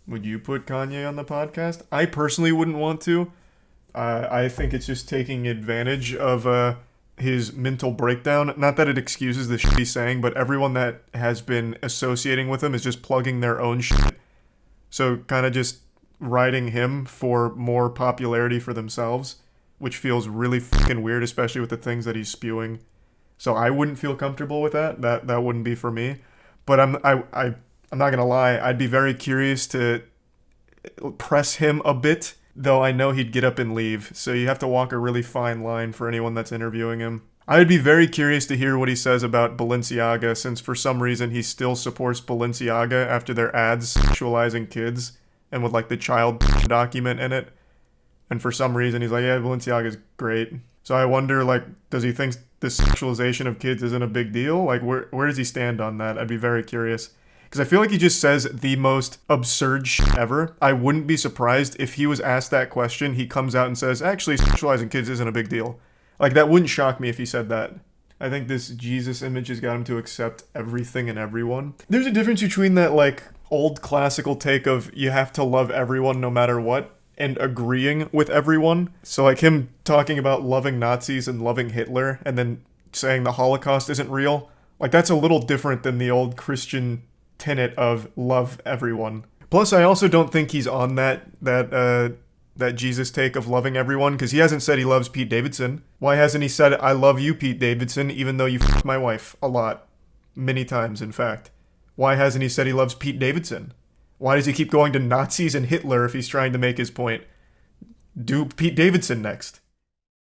Would you put Kanye on the podcast? I personally wouldn't want to. I think it's just taking advantage of his mental breakdown. Not that it excuses the shit he's saying, but everyone that has been associating with him is just plugging their own shit. So kind of just riding him for more popularity for themselves, which feels really fucking weird, especially with the things that he's spewing. So I wouldn't feel comfortable with that. That wouldn't be for me. But I'm not gonna lie. I'd be very curious to press him a bit, though I know he'd get up and leave. So you have to walk a really fine line for anyone that's interviewing him. I would be very curious to hear what he says about Balenciaga, since for some reason he still supports Balenciaga after their ads sexualizing kids and with like the child document in it. And for some reason he's like, yeah, Balenciaga's great. So I wonder, like, does he think the sexualization of kids isn't a big deal? Like, where does he stand on that? I'd be very curious. Because I feel like he just says the most absurd shit ever. I wouldn't be surprised if he was asked that question, he comes out and says, actually, sexualizing kids isn't a big deal. Like, that wouldn't shock me if he said that. I think this Jesus image has got him to accept everything and everyone. There's a difference between that, like, old classical take of you have to love everyone no matter what, and agreeing with everyone. So, like, him talking about loving Nazis and loving Hitler, and then saying the Holocaust isn't real. Like, that's a little different than the old Christian tenet of love everyone. Plus, I also don't think he's on that Jesus take of loving everyone, because he hasn't said he loves Pete Davidson. Why hasn't he said, I love you, Pete Davidson, even though you f***ed my wife a lot? Many times, in fact. Why hasn't he said he loves Pete Davidson? Why does he keep going to Nazis and Hitler if he's trying to make his point? Do Pete Davidson next.